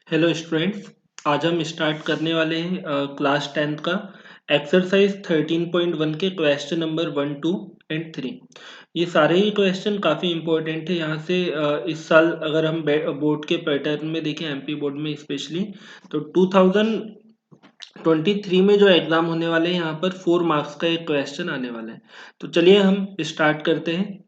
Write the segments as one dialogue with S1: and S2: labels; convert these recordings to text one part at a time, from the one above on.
S1: Hello students. आज हम start करने वाले हैं क्लास 10th का एक्सरसाइज 13.1 के क्वेश्चन नंबर 1, 2 एंड 3। ये सारे ही क्वेश्चन काफ़ी इंपॉर्टेंट है। यहाँ से इस साल अगर हम बोर्ड के पैटर्न में देखें, एमपी बोर्ड में स्पेशली, तो 2023 में जो एग्ज़ाम होने वाले हैं यहाँ पर 4 मार्क्स का एक क्वेश्चन आने वाला है। तो चलिए हम स्टार्ट करते हैं।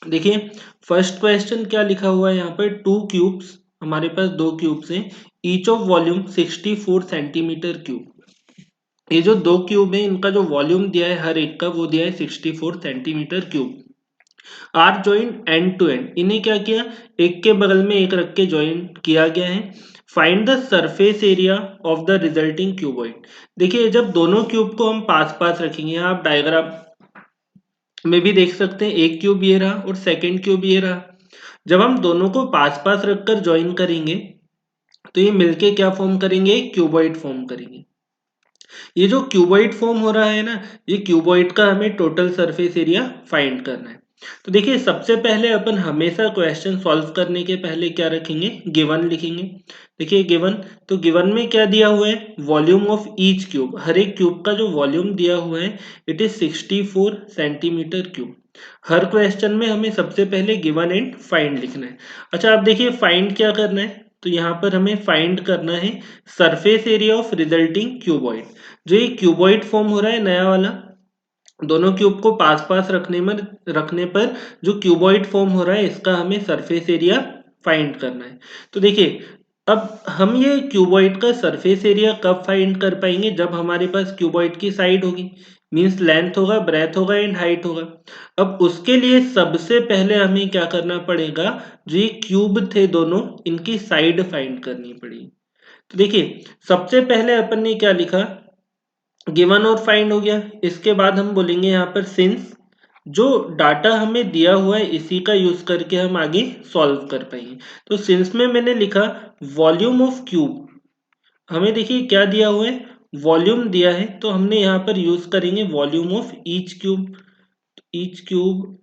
S1: देखिए, फर्स्ट क्वेश्चन क्या लिखा हुआ है यहाँ पर, टू क्यूब्स, हमारे पास दो क्यूब्स हैं, each of volume 64 centimetre cube. ये जो दो क्यूब है इनका जो वॉल्यूम दिया है हर एक का, वो दिया है 64 centimetre cube. Are joint end to end, इन्हें क्या किया, एक के बगल में एक रख के ज्वाइन किया गया है। Find the surface area of the resulting cuboid. देखिए, जब दोनों क्यूब को हम पास पास रखेंगे, आप डायग्राम में भी देख सकते हैं, एक क्यूब ये रहा और सेकंड क्यूब ये रहा। जब हम दोनों को पास पास रखकर ज्वाइन करेंगे तो ये मिलके क्या फॉर्म करेंगे, क्यूबॉइड फॉर्म करेंगे। ये जो क्यूबॉइड फॉर्म हो रहा है ना, ये क्यूबॉइड का हमें टोटल सरफेस एरिया फाइंड करना है। तो देखिए, सबसे पहले अपन हमेशा क्वेश्चन सॉल्व करने के पहले क्या रखेंगे, गिवन लिखेंगे। देखिए गिवन, तो गिवन में क्या दिया हुआ है, वॉल्यूम ऑफ ईच क्यूब, हर एक क्यूब का जो वॉल्यूम दिया हुआ है it is 64 centimetre cube. Her question में हमें सबसे पहले गिवन एंड फाइंड लिखना है। अच्छा, आप देखिए फाइंड क्या करना है, तो यहाँ पर हमें फाइंड करना है surface area of resulting cuboid. जो ये क्यूबॉइड फॉर्म हो रहा है नया वाला, दोनों क्यूब को पास पास रखने पर जो क्यूबॉइड फॉर्म हो रहा है इसका हमें सरफेस एरिया फाइंड करना है। तो देखिए, अब हम ये क्यूबॉइड का सरफेस एरिया कब फाइंड कर पाएंगे, जब हमारे पास क्यूबॉइड की साइड होगी, मींस लेंथ होगा, ब्रेथ होगा एंड हाइट होगा। अब उसके लिए सबसे पहले हमें क्या करना पड़ेगा, जो ये क्यूब थे दोनों, इनकी साइड फाइंड करनी पड़ेगी। तो देखिए, सबसे पहले अपन ने क्या लिखा, गिवन और फाइंड हो गया। इसके बाद हम बोलेंगे यहाँ पर सिंस, जो डाटा हमें दिया हुआ है इसी का यूज करके हम आगे सॉल्व कर पाएंगे। तो सिंस में मैंने लिखा वॉल्यूम ऑफ क्यूब, हमें देखिए क्या दिया हुआ है, वॉल्यूम दिया है, तो हमने यहाँ पर यूज करेंगे volume of each cube. Each cube,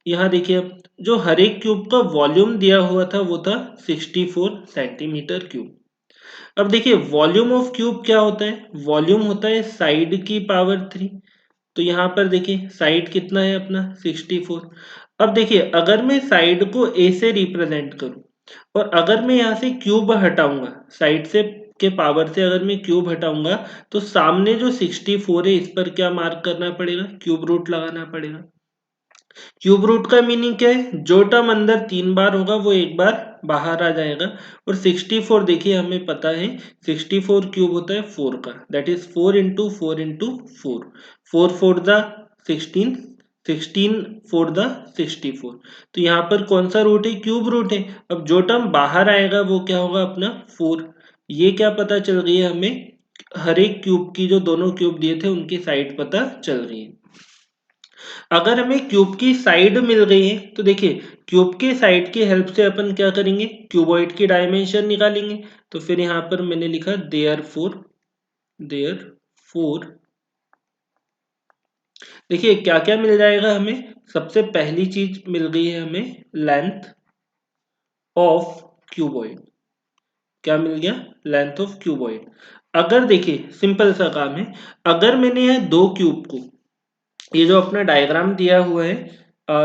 S1: यहाँ देखिए, अब जो हर एक क्यूब का वॉल्यूम दिया हुआ था वो था 64 सेंटीमीटर क्यूब। अब देखिए, वॉल्यूम ऑफ क्यूब क्या होता है, वॉल्यूम होता है साइड की पावर 3। तो यहाँ पर देखिए साइड कितना है अपना 64। अब देखिए, अगर मैं साइड को ए से रिप्रेजेंट करूं और अगर मैं यहाँ से क्यूब हटाऊंगा, साइड से के पावर से अगर मैं क्यूब हटाऊंगा, तो सामने जो 64 है इस पर क्या मार्क करना पड़ेगा, क्यूब रूट लगाना पड़ेगा। क्यूब रूट का मीनिंग क्या है, जो टर्म अंदर 3 बार होगा वो एक बार बाहर आ जाएगा। और 64 देखिए हमें पता है 64 क्यूब होता है 4 का, that is 4 into 4 into 4, 4 four the 16, 16 four the 64। तो यहाँ पर कौन सा रूट है, क्यूब रूट है। अब जो टर्म बाहर आएगा वो क्या होगा अपना 4। ये क्या पता चल गई है हमें, हर एक क्यूब की, जो दोनों क्यूब दिए थे उनकी साइड पता चल रही है। अगर हमें क्यूब की साइड मिल गई है तो देखिए, क्यूब की साइड की हेल्प से अपन क्या करेंगे, क्यूबॉइड की डायमेंशन निकालेंगे। तो फिर यहाँ पर मैंने लिखा देयर फोर, देखिए क्या क्या मिल जाएगा हमें, सबसे पहली चीज मिल गई है हमें लेंथ ऑफ क्यूबॉइड। क्या मिल गया, लेंथ ऑफ क्यूबॉइड। अगर देखिए सिंपल सा काम है, अगर मैंने यह दो क्यूब को, ये जो अपना डायग्राम दिया हुआ है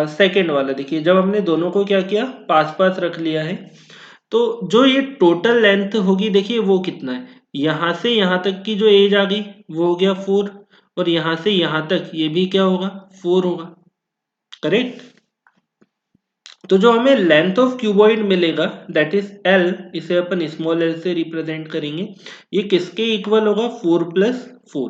S1: सेकेंड वाला, देखिए जब हमने दोनों को क्या किया, पास पास रख लिया है, तो जो ये टोटल लेंथ होगी देखिए वो कितना है, यहाँ से यहाँ तक की जो एज आ गई वो हो गया 4, और यहाँ से यहाँ तक ये भी क्या होगा, 4 होगा, करेक्ट। तो जो हमें लेंथ ऑफ क्यूबॉइड मिलेगा दैट इज एल, इसे अपन स्मॉल एल से रिप्रेजेंट करेंगे, ये किसके इक्वल होगा, 4 + 4।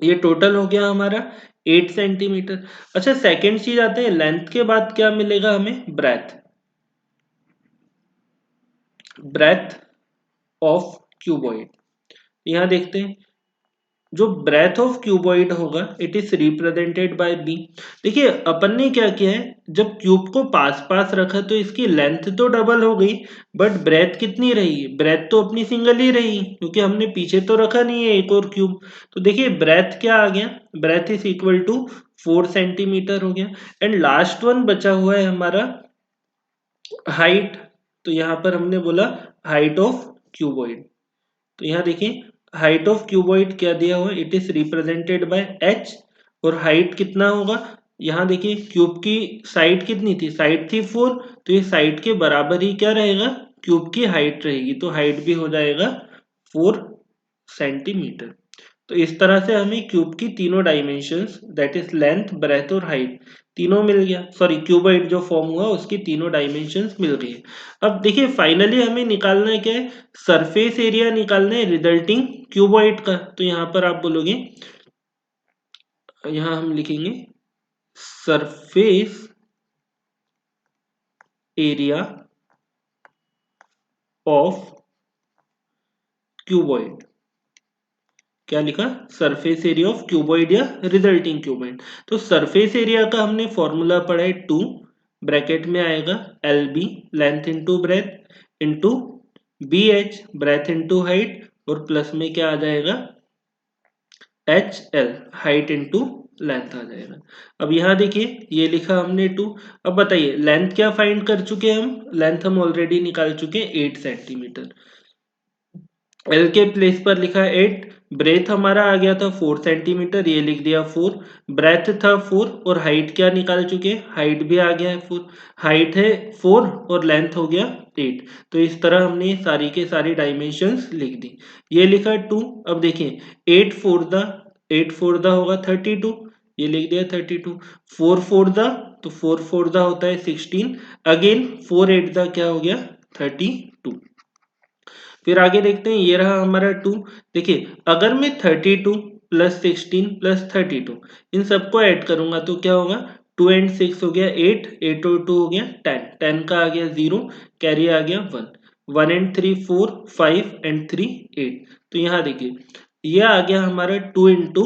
S1: ये टोटल हो गया हमारा 8 सेंटीमीटर। अच्छा, सेकेंड चीज आते हैं, लेंथ के बाद क्या मिलेगा हमें, ब्रेथ, ब्रेथ ऑफ क्यूबॉइड। यहाँ देखते हैं, जो ब्रेथ ऑफ क्यूबॉइड होगा it is represented by B. देखिए अपन ने क्या किया है, जब क्यूब को पास पास रखा तो इसकी लेंथ तो डबल हो गई, बट ब्रेथ कितनी रही, ब्रेथ तो अपनी सिंगल ही रही, क्योंकि हमने पीछे तो रखा नहीं है एक और क्यूब। तो देखिए ब्रेथ क्या आ गया, breadth is equal to 4 centimetre हो गया। एंड लास्ट वन बचा हुआ है हमारा हाइट, तो यहाँ पर हमने बोला हाइट ऑफ क्यूबॉइड। तो यहाँ देखिए हाइट ऑफ क्यूबॉइड क्या दिया हुआ है, it is represented bye h, और हाइट कितना होगा, यहाँ देखिए क्यूब की साइड कितनी थी, साइड थी 4, तो ये साइड के बराबर ही क्या रहेगा, क्यूब की हाइट रहेगी, तो हाइट भी हो जाएगा 4 सेंटीमीटर। तो इस तरह से हमें क्यूब की तीनों dimensions that is length, breadth और हाइट तीनों मिल गया, सॉरी क्यूबॉइड जो फॉर्म हुआ उसकी तीनों डायमेंशंस मिल गई है। अब देखिए फाइनली हमें निकालना है क्या है, सरफेस एरिया निकालना है रिजल्टिंग क्यूबॉइड का। तो यहाँ पर आप बोलोगे, यहाँ हम लिखेंगे सरफेस एरिया ऑफ क्यूबॉइड। क्या लिखा, सरफेस एरिया ऑफ क्यूबॉइड या रिजल्टिंग क्यूबॉइड। तो सरफेस एरिया का हमने फॉर्मूला पढ़ा है 2, ब्रैकेट में आएगा LB length into breadth into BH breath into height, और प्लस में क्या आ जाएगा HL हाइट इंटू लेंथ आ जाएगा। अब यहाँ देखिए ये लिखा हमने 2। अब बताइए लेंथ क्या फाइंड कर चुके हैं हम, लेंथ हम ऑलरेडी निकाल चुके हैं 8 सेंटीमीटर। एल के प्लेस पर लिखा है 8, ब्रेथ हमारा आ गया था 4 सेंटीमीटर, ये लिख दिया 4, ब्रेथ था 4, और हाइट क्या निकाल चुके, हाइट भी आ गया है 4, हाइट है 4 और लेंथ हो गया 8। तो इस तरह हमने सारी के सारी डायमेंशंस लिख दी। ये लिखा 2, अब देखिए 8 फोर द होगा 32, ये लिख दिया 32, 4 फोर द, तो 4 फोर द होता है 16, अगेन 4 8 द क्या हो गया 32। फिर आगे देखते हैं, ये रहा हमारा 2। देखिए अगर मैं 32 प्लस 16 प्लस 32 इन सबको ऐड करूंगा तो क्या होगा, 2 एंड 6 हो गया 8, 8 और 2 हो गया 10, 10 का आ गया 0, कैरी आ गया 1, 1 एंड 3 4, 5 एंड 3 8। तो यहाँ देखिए ये आ गया हमारा 2 इंटू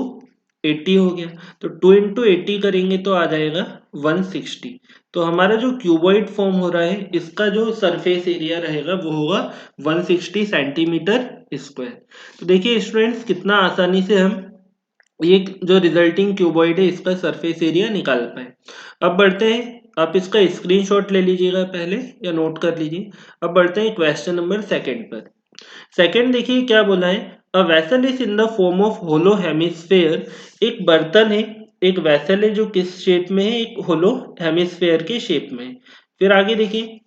S1: 80 हो गया, तो 2 इंटू 80 करेंगे तो आ जाएगा 160। तो हमारा जो क्यूबॉइड फॉर्म हो रहा है इसका जो सरफेस एरिया रहेगा वो होगा 160 सेंटीमीटर स्क्वायर। तो देखिए स्टूडेंट्स कितना आसानी से हम ये जो रिजल्टिंग क्यूबॉइड है इसका सरफेस एरिया निकाल पाए। अब बढ़ते हैं, आप इसका स्क्रीनशॉट ले लीजिएगा पहले या नोट कर लीजिए। अब बढ़ते हैं क्वेश्चन नंबर सेकंड पर। सेकंड देखिए क्या बोला है, a vessel is in the form of hollow hemisphere. एक बर्तन है, एक वेसल है जो किस शेप में है, एक होलो हेमिस्फेयर के शेप में है। फिर आगे देखिए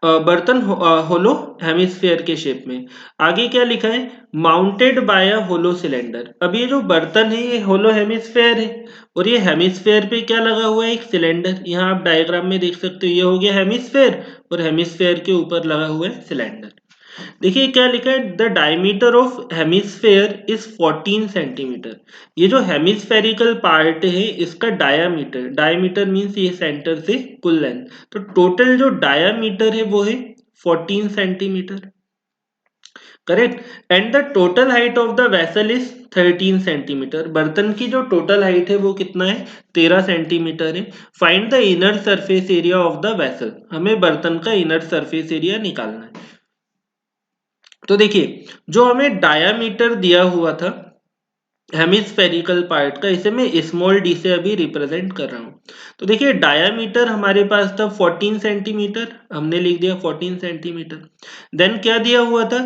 S1: बर्तन होलो हेमिस्फेयर के शेप में, आगे क्या लिखा है, माउंटेड बाय अ होलो सिलेंडर। अब ये जो बर्तन है ये होलो हेमिस्फेयर है, और ये हेमिस्फेयर पे क्या लगा हुआ है, एक सिलेंडर। यहाँ आप डायग्राम में देख सकते हो, ये हो गया हेमिस्फेयर, और हेमिस्फेयर के ऊपर लगा हुआ है सिलेंडर। देखिए क्या लिखा है, the diameter of hemisphere is 14 centimetre. ये जो हेमिस्फेरिकल पार्ट है इसका डायामीटर, डायामीटर मीन्स ये सेंटर से कुल लेंथ, तो टोटल जो डायामीटर है वो है 14 centimetre, correct. And the total height of the vessel is 13 centimetre. बर्तन की जो टोटल हाइट है वो कितना है, 13 सेंटीमीटर है। Find the inner surface area of the vessel, हमें बर्तन का इनर सरफेस एरिया निकालना है। तो देखिए जो हमें डायामीटर दिया हुआ था हेमिस्फेरिकल पार्ट का, इसे मैं स्मॉल डी से अभी रिप्रेजेंट कर रहा हूँ। तो देखिए डायामीटर हमारे पास था 14 सेंटीमीटर, हमने लिख दिया 14 सेंटीमीटर। देन क्या दिया हुआ था,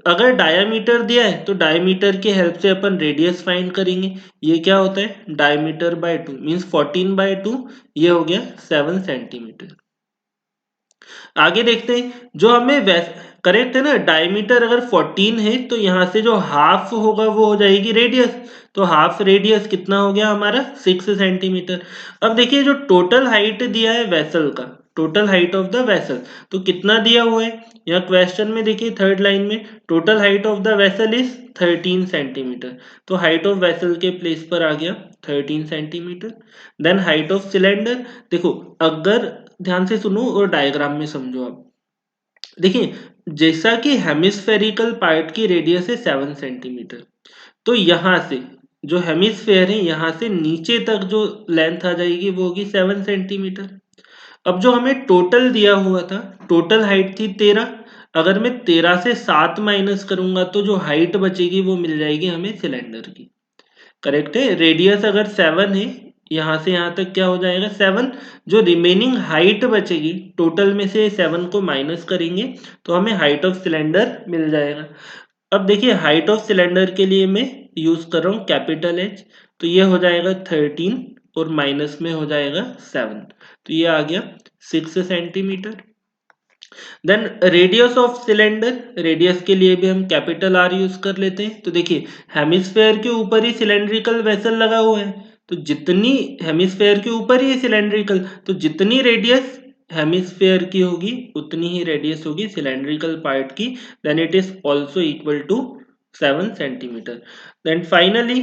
S1: अगर डायामीटर दिया है तो डायामीटर की हेल्प से अपन रेडियस फाइंड करेंगे। ये क्या होता है, डायामीटर बाय 2 मीन्स 14 बाय 2, ये हो गया 7 सेंटीमीटर। आगे देखते हैं, जो हमें करेक्ट है ना, डायमीटर अगर 14 है तो यहाँ से जो हाफ होगा वो हो जाएगी रेडियस, तो हाफ रेडियस कितना हो गया हमारा 6 सेंटीमीटर। अब देखिए जो टोटल हाइट दिया है वेसल का, total height of the vessel, तो कितना दिया हुआ है, यहाँ क्वेश्चन में देखिए थर्ड लाइन में total height of the vessel is 13 centimetre, तो हाइट ऑफ वेसल के प्लेस पर आ गया 13 centimetre. Then height of cylinder, देखो अगर ध्यान से सुनो और डायग्राम में समझो आप। देखिए जैसा कि हेमिस्फेरिकल पार्ट की रेडियस है 7 सेंटीमीटर, तो यहाँ से जो हेमिस्फेयर है यहाँ से नीचे तक जो लेंथ आ जाएगी वो होगी 7 सेंटीमीटर। अब जो हमें टोटल दिया हुआ था, टोटल हाइट थी 13, अगर मैं 13 से 7 माइनस करूंगा तो जो हाइट बचेगी वो मिल जाएगी हमें सिलेंडर की, करेक्ट है। रेडियस अगर 7 है, यहाँ से यहाँ तक क्या हो जाएगा 7। जो रिमेनिंग हाइट बचेगी टोटल में से 7 को माइनस करेंगे तो हमें हाइट ऑफ सिलेंडर मिल जाएगा। अब देखिए हाइट ऑफ सिलेंडर के लिए मैं यूज कर रहा हूँ कैपिटल एच, तो ये हो जाएगा 13 और माइनस में हो जाएगा 7, तो ये आ गया 6 centimetre. Then radius of cylinder, radius के लिए भी हम कैपिटल आर यूज कर लेते हैं। तो देखिए हेमिस्फेयर के ऊपर ही सिलेंड्रिकल वेसल लगा हुआ है, तो जितनी हेमिस्फेयर के ऊपर ही सिलेंड्रिकल, तो जितनी रेडियस हेमिस्फेयर की होगी उतनी ही रेडियस होगी सिलेंड्रिकल पार्ट की। Then it is also equal to 7 centimetre. Then finally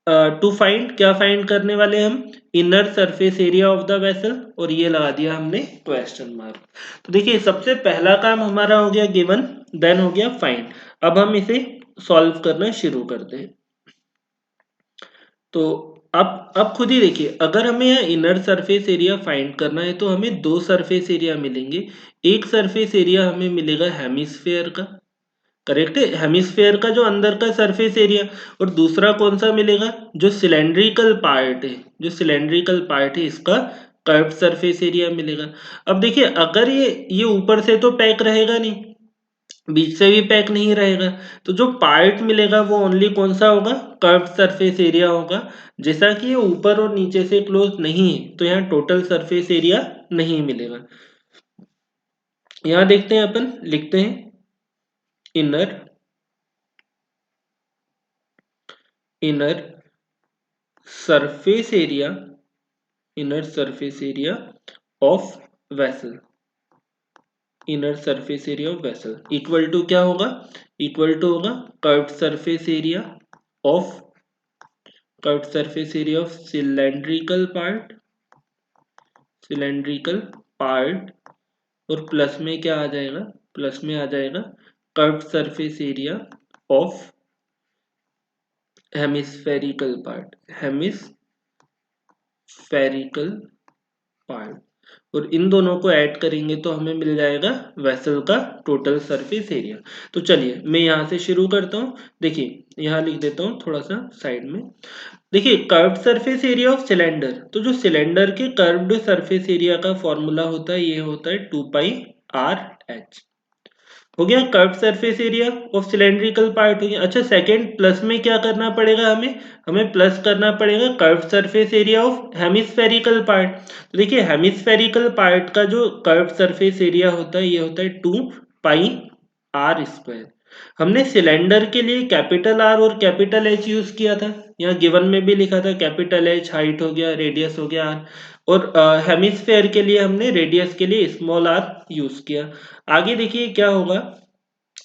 S1: to find, क्या फाइंड करने वाले हम, inner surface area of the vessel, और ये लगा दिया हमने क्वेश्चन मार्क। तो देखिए सबसे पहला काम हमारा हो गया गिवन, देन हो गया फाइंड। अब हम इसे सॉल्व करना शुरू करते हैं। तो अब खुद ही देखिए, अगर हमें यहाँ इनर सरफेस एरिया फाइंड करना है तो हमें दो सरफेस एरिया मिलेंगे। एक सरफेस एरिया हमें मिलेगा हेमिस्फेयर का, करेक्ट है, हेमिस्फेयर का जो अंदर का सरफेस एरिया, और दूसरा कौन सा मिलेगा, जो सिलेंड्रिकल पार्ट है, जो सिलेंड्रिकल पार्ट है इसका कर्व्ड सरफेस एरिया मिलेगा। अब देखिए अगर ये ऊपर से तो पैक रहेगा नहीं, बीच से भी पैक नहीं रहेगा, तो जो पार्ट मिलेगा वो ओनली कौन सा होगा, कर्व्ड सरफेस एरिया होगा। जैसा कि ये ऊपर और नीचे से क्लोज नहीं है तो यहाँ टोटल सरफेस एरिया नहीं मिलेगा। यहाँ देखते हैं, अपन लिखते हैं inner surface area, inner surface area of vessel, inner surface area of vessel equal to क्या होगा, इक्वल टू होगा curved surface area of, curved surface area of cylindrical part, cylindrical part, और प्लस में क्या आ जाएगा, प्लस में आ जाएगा curved surface area of hemispherical part, hemispherical part, और इन दोनों को ऐड करेंगे तो हमें मिल जाएगा वेसल का टोटल सरफेस एरिया। तो चलिए मैं यहाँ से शुरू करता हूँ। देखिए यहाँ लिख देता हूँ थोड़ा सा साइड में। देखिए curved surface area of cylinder, तो जो सिलेंडर के कर्व्ड सरफेस एरिया का फॉर्मूला होता है ये होता है 2πr(h), हो गया curved surface area of cylindrical part हो गया। अच्छा सेकंड, प्लस में क्या करना पड़ेगा हमें, हमें प्लस करना पड़ेगा curved surface area of hemispherical part. तो देखिए हेमिस्फेरिकल पार्ट का जो कर्व्ड सरफेस एरिया होता है ये होता है 2πr²। हमने सिलेंडर के लिए कैपिटल आर और कैपिटल एच यूज किया था, यहाँ गिवन में भी लिखा था कैपिटल एच हाइट हो गया, रेडियस हो गया आर, और हेमिस्फेयर के लिए हमने रेडियस के लिए स्मॉल आर यूज किया। आगे देखिए क्या होगा,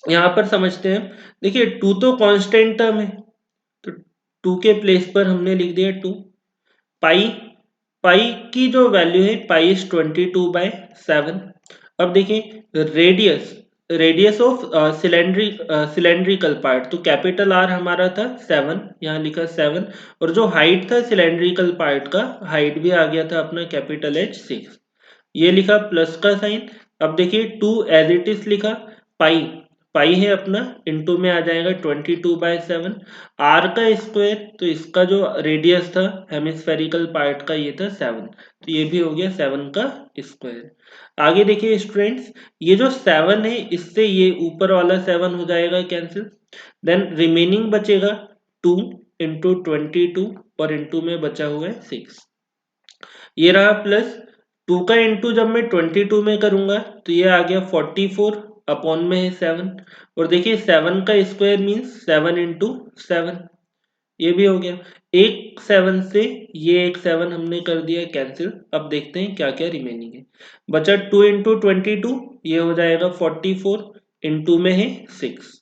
S1: यहाँ पर समझते हैं। देखिए 2 तो कांस्टेंट टर्म है, तो 2 के प्लेस पर हमने लिख दिया 2। पाई, पाई की जो वैल्यू है पाई इज 22/7। अब देखिए radius, radius of cylindrical part, तो कैपिटल आर हमारा था 7, यहाँ लिखा 7, और जो हाइट था सिलेंड्रिकल पार्ट का, हाइट भी आ गया था अपना कैपिटल एच 6, ये लिखा प्लस का साइन। अब देखिए 2 एज इट इज लिखा, पाई, पाई है अपना, इनटू में आ जाएगा 22/7, आर का स्क्वायर, तो इसका जो रेडियस था हेमिस्फेरिकल पार्ट का ये था 7, तो ये भी हो गया 7 का स्क्वायर। आगे देखिए स्टूडेंट्स, ये जो 7 है इससे ये ऊपर वाला 7 हो जाएगा कैंसिल, देन रिमेनिंग बचेगा 2 इंटू 22, और इंटू में बचा हुआ है 6, ये रहा प्लस 2 का इंटू जब मैं 22 में करूंगा तो ये आ गया 44 अपॉन में है 7, और देखिए 7 का स्क्वायर मीन्स 7 इंटू 7, ये भी हो गया। एक 7 से ये एक 7 हमने कर दिया कैंसिल। अब देखते हैं क्या क्या रिमेनिंग है। बचा 2 इंटू 22, ये हो जाएगा 44, इंटू में है 6,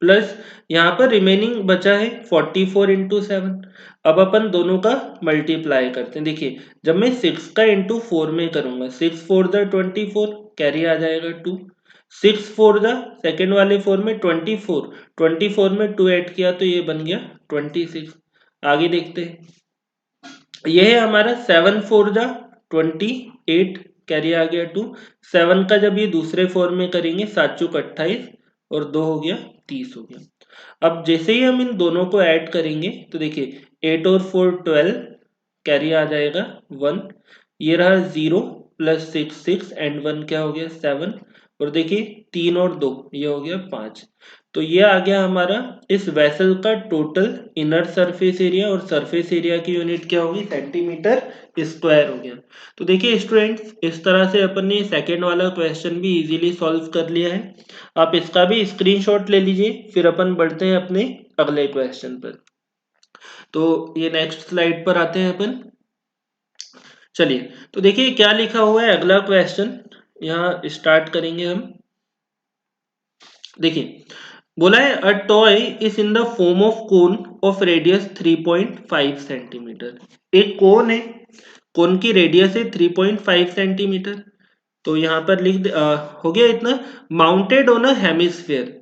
S1: प्लस यहाँ पर रिमेनिंग बचा है 44 इंटू 7। अब अपन दोनों का मल्टीप्लाई करते हैं। देखिए जब मैं 6 का इंटू 4 में करूंगा, 6 4 द 24, कैरी आ जाएगा 2, 6 4 द सेकेंड वाले 4 में 24, 24 में 2 ऐड किया तो ये बन गया 26। आगे देखते हैं, ये है हमारा 7 4 द 28, कैरी आ गया 2, 7 का जब ये दूसरे 4 में करेंगे 7 चौक 28, और 2 हो गया 30 हो गया। अब जैसे ही हम इन दोनों को ऐड करेंगे तो देखिए 8 और 4 12, कैरी आ जाएगा 1, ये रहा 0 प्लस 6 एंड 1 क्या हो गया 7, और देखिए 3 और 2 ये हो गया 5। तो ये आ गया हमारा इस वेसल का टोटल इनर सरफेस एरिया, और सरफेस एरिया की यूनिट क्या होगी सेंटीमीटर स्क्वायर हो गया। तो देखिए स्टूडेंट्स, इस तरह से अपन ने सेकेंड वाला क्वेश्चन भी इजीली सॉल्व कर लिया है। आप इसका भी स्क्रीनशॉट ले लीजिए, फिर अपन बढ़ते हैं अपने अगले क्वेश्चन पर। तो ये नेक्स्ट स्लाइड पर आते हैं अपन। चलिए, तो देखिए क्या लिखा हुआ है अगला क्वेश्चन, यहाँ स्टार्ट करेंगे हम। देखिए बोला है a toy is in the form of cone of radius 3.5 centimetre. एक कोन है, कोन की रेडियस है 3.5 सेंटीमीटर। तो यहाँ पर हो गया इतना, माउंटेड ऑन अ हेमिस्फेयर।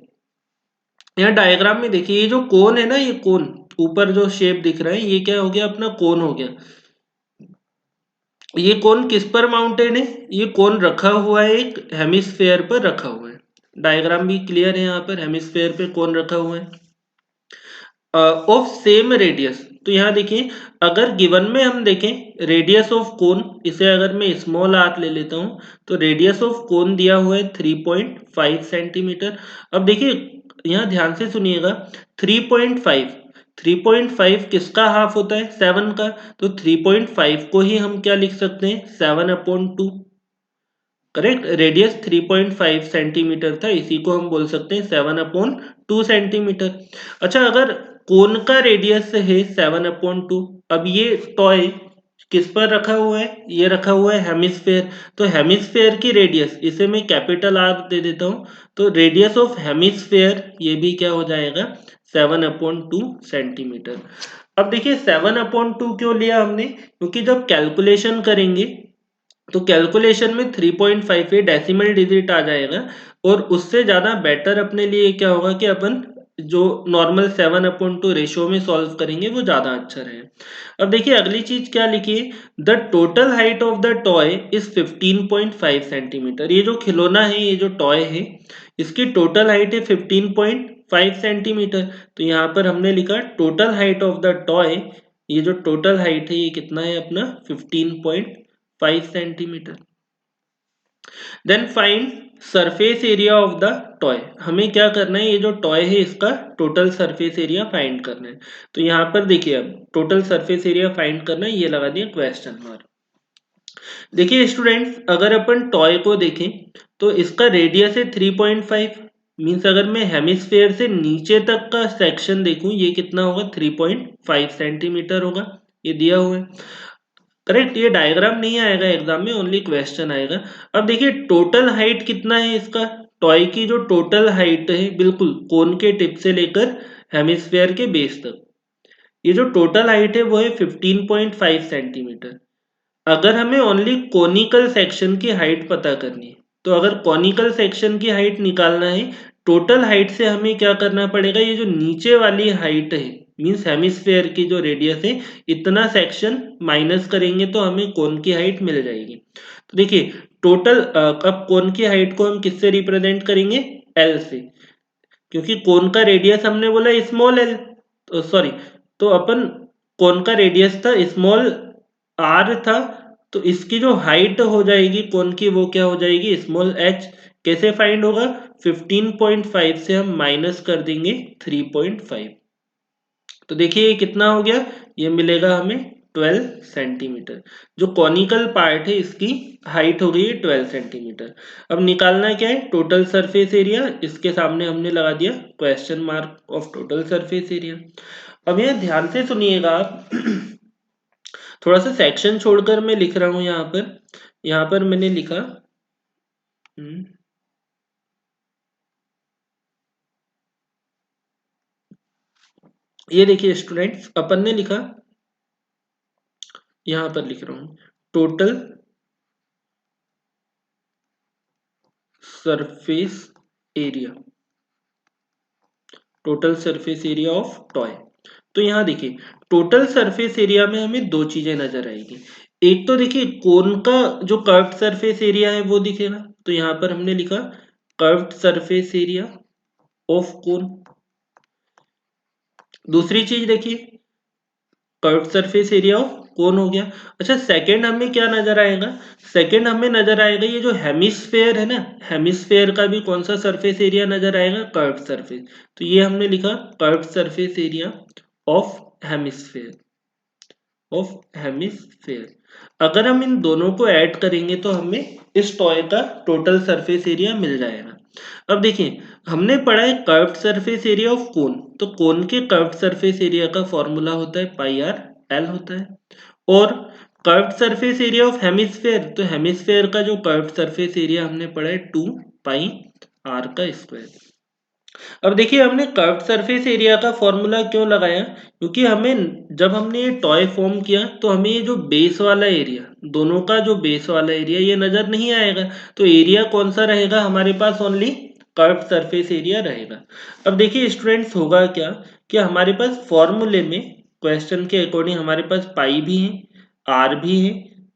S1: यहाँ डायग्राम में देखिए ये जो कोन है ना, ये कोन ऊपर जो शेप दिख रहा है ये क्या हो गया अपना कोन हो गया। ये कोन किस पर माउंटेड है, ये कोन रखा हुआ है एक हेमिस्फेयर पर रखा हुआ है। डायग्राम भी क्लियर है, यहाँ पर हेमिस्फेयर पे कोन रखा हुआ है ऑफ सेम रेडियस। तो यहाँ देखिए अगर गिवन में हम देखें रेडियस ऑफ कोन, इसे अगर मैं स्मॉल आर ले लेता हूँ तो रेडियस ऑफ कोन दिया हुआ है 3.5 सेंटीमीटर। अब देखिए यहाँ ध्यान से सुनिएगा, 3.5 3.5 किसका हाफ होता है 7 का। तो 3.5 को ही हम क्या लिख सकते हैं 7/2। करेक्ट, रेडियस 3.5 सेंटीमीटर था, इसी को हम बोल सकते हैं 7/2 सेंटीमीटर। अच्छा, अगर कोन का रेडियस है 7/2, अब ये टॉय किस पर रखा हुआ है, ये रखा हुआ है हेमिस्फेयर। तो हेमिस्फेयर की रेडियस, इसे मैं कैपिटल आर दे देता हूँ, तो रेडियस ऑफ हेमिस्फेयर ये भी क्या हो जाएगा 7/2 सेंटीमीटर। अब देखिए 7/2 क्यों लिया हमने, क्योंकि जब कैलकुलेशन करेंगे तो कैलकुलेशन में 3.5 ये डेसिमल डिजिट आ जाएगा, और उससे ज़्यादा बेटर अपने लिए क्या होगा कि अपन जो नॉर्मल 7/2 रेशियो में सॉल्व करेंगे वो ज़्यादा अच्छा रहे। अब देखिए अगली चीज क्या लिखी है, the total height of the toy is 15.5 centimetre. ये जो खिलौना है, ये जो टॉय है, इसकी टोटल हाइट है 15.5 सेंटीमीटर। तो यहाँ पर हमने लिखा total height of the toy, ये जो टोटल हाइट है ये कितना है अपना 15.5 centimetre. Then find surface area of the toy. हमें क्या करना है, ये जो टॉय है इसका टोटल सरफेस एरिया फाइंड करना है। तो यहाँ पर देखिए अब टोटल सरफेस एरिया फाइंड करना है, ये लगा दिया क्वेश्चन मार्क। देखिए स्टूडेंट्स, अगर अपन टॉय को देखें तो इसका रेडियस है 3.5, मीन्स अगर मैं हेमिस्फेयर से नीचे तक का सेक्शन देखूं ये कितना होगा 3.5 सेंटीमीटर होगा, ये दिया हुआ है। करेक्ट, ये डायग्राम नहीं आएगा एग्जाम में, ओनली क्वेश्चन आएगा। अब देखिए टोटल हाइट कितना है इसका, टॉय की जो टोटल हाइट है बिल्कुल कोन के टिप से लेकर हेमिस्फेयर के बेस तक, ये जो टोटल हाइट है वो है 15.5 सेंटीमीटर। अगर हमें ओनली कोनिकल सेक्शन की हाइट पता करनी है, तो अगर कोनिकल सेक्शन की हाइट निकालना है, टोटल हाइट से हमें क्या करना पड़ेगा, ये जो नीचे वाली हाइट है मीन्स हेमिस्फेयर की जो रेडियस है, इतना सेक्शन माइनस करेंगे तो हमें कोन की हाइट मिल जाएगी। तो देखिए टोटल, अब कोन की हाइट को हम किससे रिप्रेजेंट करेंगे, एल से, क्योंकि कोन का रेडियस हमने बोला स्मॉल एल, तो सॉरी, तो अपन कोन का रेडियस था स्मॉल आर था, तो इसकी जो हाइट हो जाएगी कोन की वो क्या हो जाएगी स्मॉल एच। कैसे फाइंड होगा, 15.5 से हम माइनस कर देंगे 3.5। तो देखिए ये कितना हो गया, ये मिलेगा हमें 12 सेंटीमीटर। जो कॉनिकल पार्ट है इसकी हाइट हो गई है 12 सेंटीमीटर। अब निकालना क्या है टोटल सरफेस एरिया, इसके सामने हमने लगा दिया question mark of total surface area. अब ये ध्यान से सुनिएगा आप थोड़ा सा सेक्शन छोड़कर मैं लिख रहा हूं यहाँ पर मैंने लिखा ये देखिए स्टूडेंट्स, अपन ने लिखा, यहाँ पर लिख रहा हूं total surface area, total surface area of toy. तो यहाँ देखिए टोटल सरफेस एरिया में हमें दो चीजें नजर आएगी। एक तो देखिए कोन का जो कर्व्ड सरफेस एरिया है वो दिखेगा, तो यहाँ पर हमने लिखा curved surface area of cone. दूसरी चीज देखिए curved surface area of cone हो गया। अच्छा सेकंड हमें क्या नजर आएगा, सेकंड हमें नजर आएगा ये जो हेमिस्फेयर है ना, हेमिस्फेयर का भी कौन सा सरफेस एरिया नजर आएगा, कर्व्ड सरफेस। तो ये हमने लिखा curved surface area of hemisphere, of hemisphere. अगर हम इन दोनों को ऐड करेंगे तो हमें इस टॉय का टोटल सरफेस एरिया मिल जाएगा। अब देखिए हमने पढ़ा है curved surface area of cone, तो कोन के कर्व्ड सरफेस एरिया का फॉर्मूला होता है पाई आर एल होता है। और curved surface area of hemisphere, तो हेमिस्फेयर का जो कर्व्ड सरफेस एरिया हमने पढ़ा है 2 पाई आर का स्क्वायर। अब देखिए हमने कर्व्ड सरफेस एरिया का फॉर्मूला क्यों लगाया, क्योंकि हमें जब हमने ये टॉय फॉर्म किया तो हमें ये जो बेस वाला एरिया, दोनों का जो बेस वाला एरिया ये नजर नहीं आएगा, तो एरिया कौन सा रहेगा हमारे पास, ओनली कर्व्ड सरफेस एरिया रहेगा। अब देखिए स्टूडेंट्स होगा क्या कि हमारे पास फॉर्मूले में क्वेश्चन के अकॉर्डिंग हमारे पास पाई भी है, आर भी है,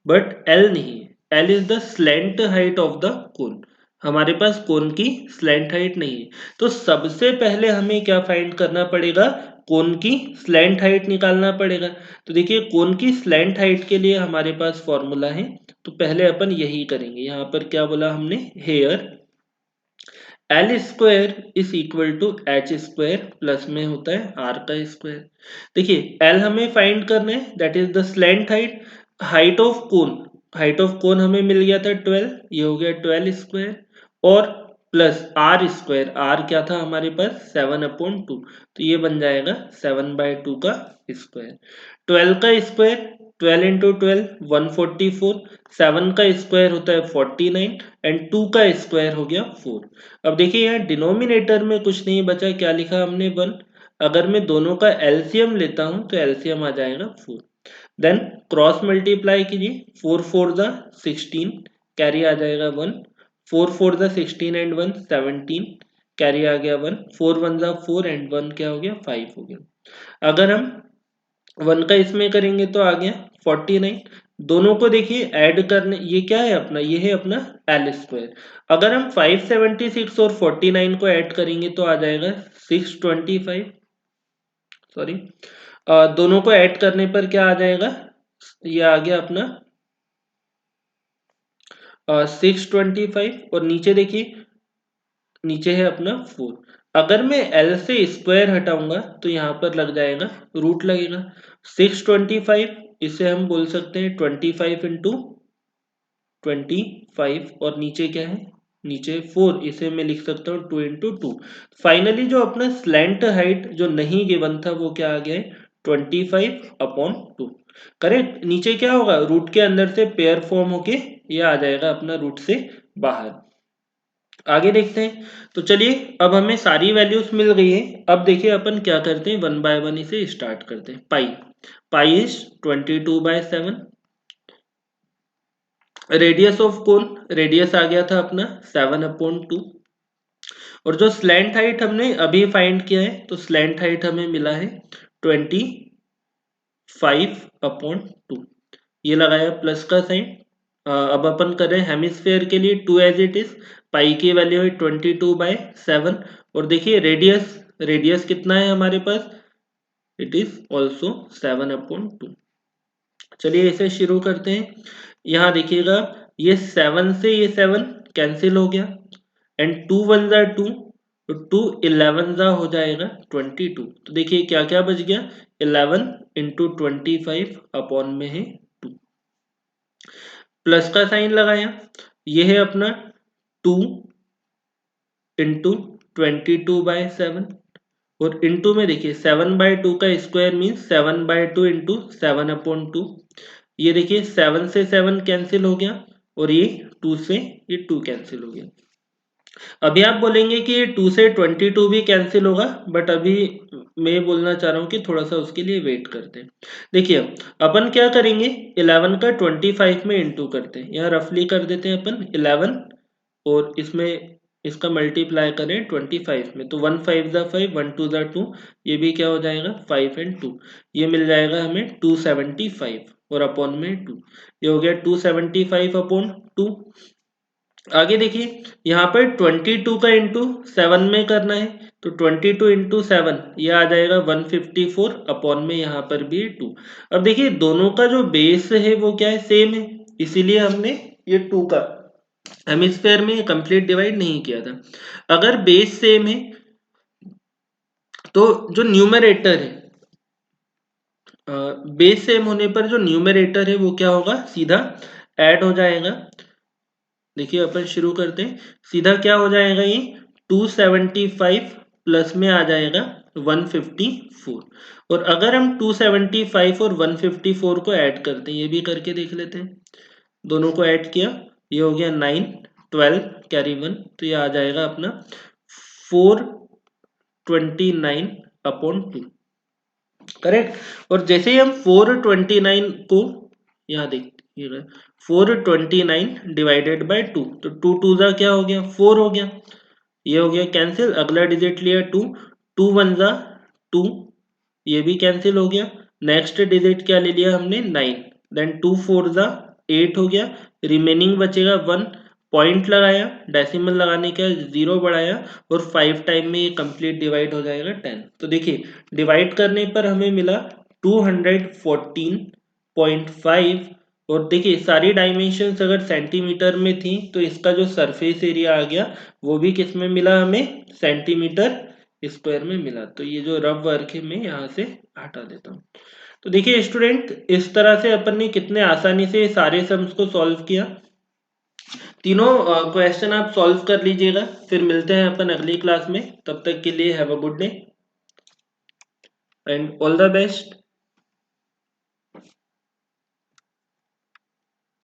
S1: बट एल नहीं है। L is the slant height of the cone, हमारे पास कोन की स्लेंट हाइट नहीं है। तो सबसे पहले हमें क्या फाइंड करना पड़ेगा, कोन की स्लैंट हाइट निकालना पड़ेगा। तो देखिए कोन की स्लैंट हाइट के लिए हमारे पास फॉर्मूला है, तो पहले अपन यही करेंगे। यहाँ पर क्या बोला हमने, here L square is equal to H square plus में होता है आर का स्क्वायर। देखिए एल हमें फाइंड करना है, that is the slant height. Height of cone, height of cone हमें मिल गया था 12, ये हो गया 12 स्क्वायर, और प्लस आर स्क्वायर, आर क्या था हमारे पास 7/2, तो ये बन जाएगा 7/2 का स्क्वायर। 12 का स्क्वायर 12 इंटू 12 144, 7 का स्क्वायर होता है 49 एंड 2 का स्क्वायर हो गया 4। अब देखिए यहाँ डिनोमिनेटर में कुछ नहीं बचा, क्या लिखा हमने 1। अगर मैं दोनों का एलसीएम लेता हूं तो एलसीएम आ जाएगा 4। देन क्रॉस मल्टीप्लाई कीजिए, 4 4 जा 16, कैरी आ जाएगा 1, 4 4 जा 16 एंड 1 17, कैरी आ गया 1, 4 1 जा 4 एंड 1 क्या हो गया 5 हो गया। अगर हम 1 का इसमें करेंगे तो आ गया 49। दोनों को देखिए ऐड करने, ये क्या है अपना, ये है अपना एल स्क्वायर। अगर हम 576 और 49 को ऐड करेंगे तो आ जाएगा 625, सॉरी, दोनों को ऐड करने पर क्या आ जाएगा, ये आ गया अपना 625, और नीचे देखिए नीचे है अपना 4। अगर मैं L से स्क्वायर हटाऊंगा तो यहाँ पर लग जाएगा रूट लगेगा। 625 इसे हम बोल सकते हैं 25 इंटू 25, और नीचे क्या है, नीचे 4, इसे मैं लिख सकता हूँ 2 इंटू 2। फाइनली जो अपना स्लैंट हाइट जो नहीं गिवन था वो क्या आ गया है 25/2। करेक्ट, नीचे क्या होगा, रूट के अंदर से पेयर फॉर्म होके ये आ जाएगा अपना रूट से बाहर। आगे देखते हैं। तो चलिए अब हमें सारी वैल्यूज मिल गई है। अब देखिए अपन क्या करते हैं, 1 बाय 1 इसे स्टार्ट करते हैं। Pi, pi is 22/7। Radius of cone, radius आ गया था अपना 7/2। और जो स्लैंट हाइट हमने अभी फाइंड किया है, तो स्लैंट हाइट हमें मिला है 25/2। ये लगाया प्लस का साइन। अब अपन कर रहे हैं हेमिस्फेयर के लिए 2 एज इट इज, पाई की वैल्यू है 22/7। और देखिए रेडियस, रेडियस कितना है हमारे पास, इट इज ऑल्सो 7/2। चलिए इसे शुरू करते हैं। यहाँ देखिएगा ये 7 से ये 7 कैंसिल हो गया, एंड 2 1 जा 2, तो 2 11 जा हो जाएगा 22। तो देखिए क्या क्या बच गया, 11 इंटू 25 अपॉन में है 2, प्लस का साइन लगाया, ये है अपना 2 इंटू 22/7, और इंटू में देखिए 7/2 का स्क्वायर मीन्स 7/2 इंटू 7/2। ये देखिए 7 से 7 कैंसिल हो गया, और ये 2 से ये 2 कैंसिल हो गया। अभी आप बोलेंगे कि ये 2 से 22 भी कैंसिल होगा, बट अभी मैं बोलना चाह रहा हूँ कि थोड़ा सा उसके लिए वेट करते हैं। देखिए अपन क्या करेंगे, 11 का 25 में इंटू करते हैं, यहाँ रफली कर देते हैं अपन 11, और इसमें इसका मल्टीप्लाई करें 25 में, तो 1 5 जा 5, 1 2 जा 2, ये भी क्या हो जाएगा 5 एंड 2, ये मिल जाएगा हमें 275, और अपॉन में 2, ये हो गया 275/2। आगे देखिए यहाँ पर 22 का इंटू 7 में करना है, तो 22 इंटू 7 ये आ जाएगा 154 अपॉन में यहाँ पर भी 2। अब देखिए दोनों का जो बेस है वो क्या है, सेम है, इसीलिए हमने ये 2 का हेमिस्फेयर में कंप्लीट डिवाइड नहीं किया था। अगर बेस सेम है तो जो न्यूमरेटर है, बेस सेम होने पर जो न्यूमरेटर है वो क्या होगा, सीधा ऐड हो जाएगा। देखिए अपन शुरू करते हैं, सीधा क्या हो जाएगा, ये 275 प्लस में आ जाएगा 154। और अगर हम 275 और 154 को ऐड करते हैं, ये भी करके देख लेते हैं, दोनों को ऐड किया, ये हो गया 9, 12 कैरी 1, तो ये आ जाएगा अपना 429 अपॉन 2, करेक्ट। और जैसे ही हम 429 को यहाँ देखिएगा, 429 डिवाइडेड बाय 2, तो 2 टू जा क्या हो गया, 4 हो गया, ये हो गया कैंसिल, अगला डिजिट लिया 2, 2 वन जा 2, ये भी कैंसिल हो गया। नेक्स्ट डिजिट क्या ले लिया हमने, 9, देन 2 फोर जा 8 हो गया, रिमेनिंग बचेगा 1, पॉइंट लगाया, डेसिमल लगाने का 0 बढ़ाया, और 5 टाइम में ये कंप्लीट डिवाइड हो जाएगा 10। तो देखिए डिवाइड करने पर हमें मिला 214.5। और देखिए सारी डायमेंशंस अगर सेंटीमीटर में थी तो इसका जो सरफेस एरिया आ गया वो भी किस में मिला, हमें सेंटीमीटर स्क्वायर में मिला। तो ये जो रफ वर्क है मैं यहाँ से हटा देता हूँ। तो देखिए स्टूडेंट, इस तरह से अपन ने कितने आसानी से सारे सम्स को सॉल्व किया। तीनों क्वेश्चन आप सॉल्व कर लीजिएगा, फिर मिलते हैं अपन अगली क्लास में। तब तक के लिए have a good day and all the best.